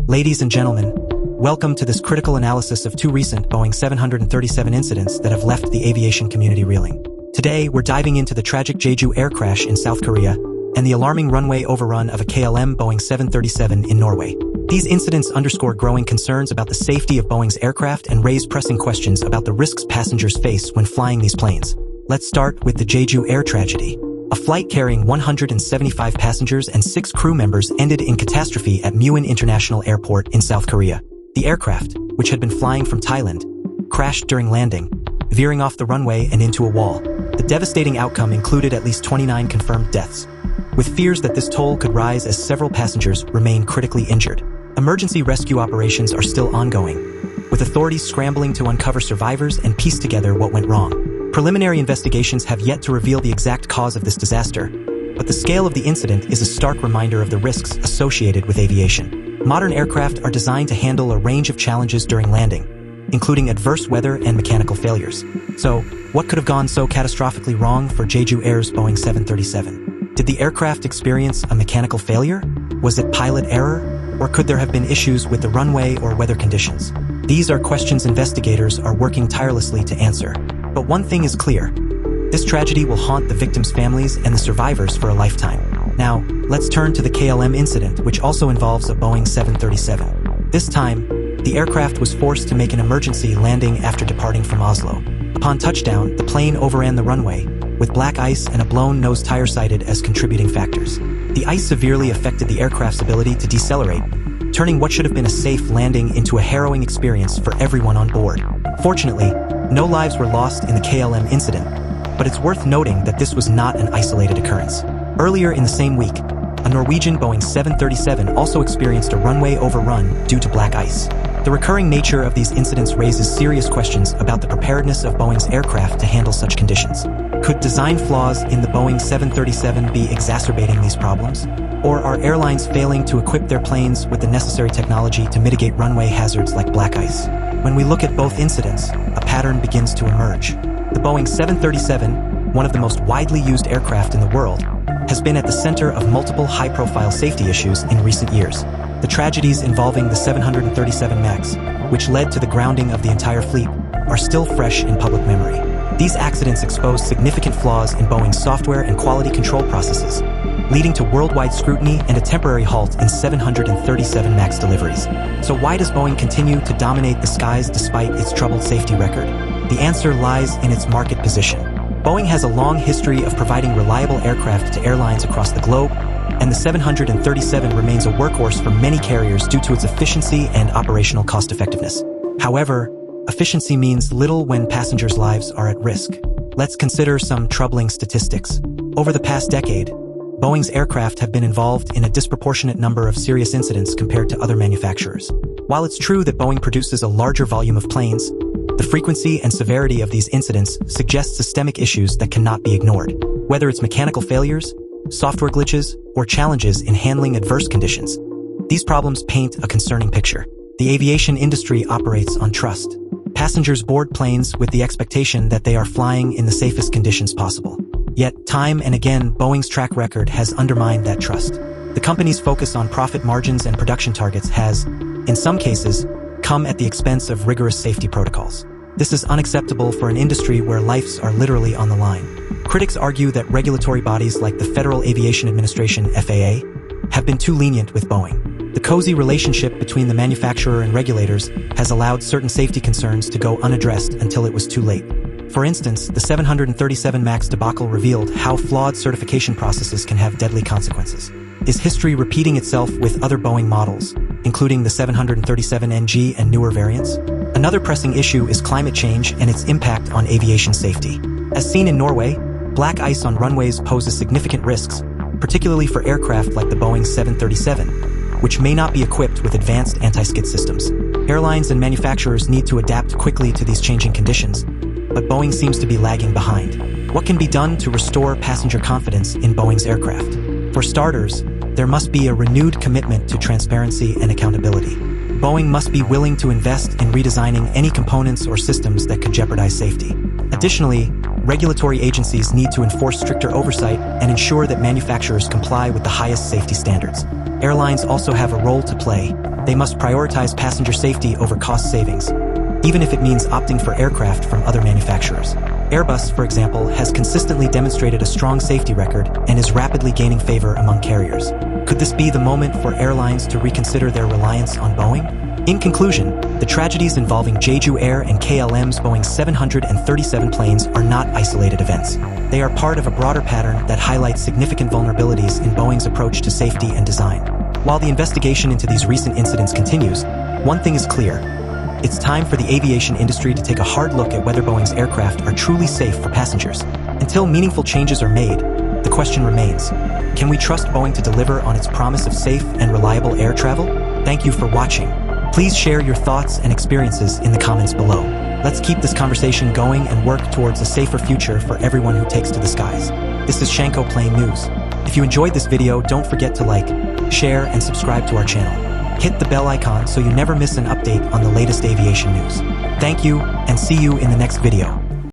Ladies and gentlemen, welcome to this critical analysis of two recent Boeing 737 incidents that have left the aviation community reeling. Today, we're diving into the tragic Jeju Air crash in South Korea and the alarming runway overrun of a KLM Boeing 737 in Norway. These incidents underscore growing concerns about the safety of Boeing's aircraft and raise pressing questions about the risks passengers face when flying these planes. Let's start with the Jeju Air tragedy. A flight carrying 175 passengers and 6 crew members ended in catastrophe at Muin International Airport in South Korea. The aircraft, which had been flying from Thailand, crashed during landing, veering off the runway and into a wall. The devastating outcome included at least 29 confirmed deaths, with fears that this toll could rise as several passengers remain critically injured. Emergency rescue operations are still ongoing, with authorities scrambling to uncover survivors and piece together what went wrong. Preliminary investigations have yet to reveal the exact cause of this disaster, but the scale of the incident is a stark reminder of the risks associated with aviation. Modern aircraft are designed to handle a range of challenges during landing, including adverse weather and mechanical failures. So, what could have gone so catastrophically wrong for Jeju Air's Boeing 737? Did the aircraft experience a mechanical failure? Was it pilot error? Or could there have been issues with the runway or weather conditions? These are questions investigators are working tirelessly to answer. But one thing is clear. This tragedy will haunt the victims' families and the survivors for a lifetime. Now, let's turn to the KLM incident, which also involves a Boeing 737. This time, the aircraft was forced to make an emergency landing after departing from Oslo. Upon touchdown, the plane overran the runway, with black ice and a blown nose tire cited as contributing factors. The ice severely affected the aircraft's ability to decelerate, turning what should have been a safe landing into a harrowing experience for everyone on board. Fortunately, no lives were lost in the KLM incident, but it's worth noting that this was not an isolated occurrence. Earlier in the same week, a Norwegian Boeing 737 also experienced a runway overrun due to black ice. The recurring nature of these incidents raises serious questions about the preparedness of Boeing's aircraft to handle such conditions. Could design flaws in the Boeing 737 be exacerbating these problems? Or are airlines failing to equip their planes with the necessary technology to mitigate runway hazards like black ice? When we look at both incidents, a pattern begins to emerge. The Boeing 737, one of the most widely used aircraft in the world, has been at the center of multiple high-profile safety issues in recent years. The tragedies involving the 737 MAX, which led to the grounding of the entire fleet, are still fresh in public memory. These accidents exposed significant flaws in Boeing's software and quality control processes, leading to worldwide scrutiny and a temporary halt in 737 MAX deliveries. So why does Boeing continue to dominate the skies despite its troubled safety record? The answer lies in its market position. Boeing has a long history of providing reliable aircraft to airlines across the globe, and the 737 remains a workhorse for many carriers due to its efficiency and operational cost-effectiveness. However, efficiency means little when passengers' lives are at risk. Let's consider some troubling statistics. Over the past decade, Boeing's aircraft have been involved in a disproportionate number of serious incidents compared to other manufacturers. While it's true that Boeing produces a larger volume of planes, the frequency and severity of these incidents suggest systemic issues that cannot be ignored. Whether it's mechanical failures, software glitches, or challenges in handling adverse conditions, these problems paint a concerning picture. The aviation industry operates on trust. Passengers board planes with the expectation that they are flying in the safest conditions possible. Yet, time and again, Boeing's track record has undermined that trust. The company's focus on profit margins and production targets has, in some cases, come at the expense of rigorous safety protocols. This is unacceptable for an industry where lives are literally on the line. Critics argue that regulatory bodies like the Federal Aviation Administration (FAA) have been too lenient with Boeing. The cozy relationship between the manufacturer and regulators has allowed certain safety concerns to go unaddressed until it was too late. For instance, the 737 MAX debacle revealed how flawed certification processes can have deadly consequences. Is history repeating itself with other Boeing models, including the 737 NG and newer variants? Another pressing issue is climate change and its impact on aviation safety. As seen in Norway, black ice on runways poses significant risks, particularly for aircraft like the Boeing 737, which may not be equipped with advanced anti-skid systems. Airlines and manufacturers need to adapt quickly to these changing conditions, but Boeing seems to be lagging behind. What can be done to restore passenger confidence in Boeing's aircraft? For starters, there must be a renewed commitment to transparency and accountability. Boeing must be willing to invest in redesigning any components or systems that could jeopardize safety. Additionally, regulatory agencies need to enforce stricter oversight and ensure that manufacturers comply with the highest safety standards. Airlines also have a role to play, They must prioritize passenger safety over cost savings, even if it means opting for aircraft from other manufacturers. Airbus, for example, has consistently demonstrated a strong safety record and is rapidly gaining favor among carriers. Could this be the moment for airlines to reconsider their reliance on Boeing? In conclusion, the tragedies involving Jeju Air and KLM's Boeing 737 planes are not isolated events. They are part of a broader pattern that highlights significant vulnerabilities in Boeing's approach to safety and design. While the investigation into these recent incidents continues, one thing is clear. It's time for the aviation industry to take a hard look at whether Boeing's aircraft are truly safe for passengers. Until meaningful changes are made, the question remains, can we trust Boeing to deliver on its promise of safe and reliable air travel? Thank you for watching. Please share your thoughts and experiences in the comments below. Let's keep this conversation going and work towards a safer future for everyone who takes to the skies. This is Shanko Plain News. If you enjoyed this video, don't forget to like, share, and subscribe to our channel. Hit the bell icon so you never miss an update on the latest aviation news. Thank you, and see you in the next video.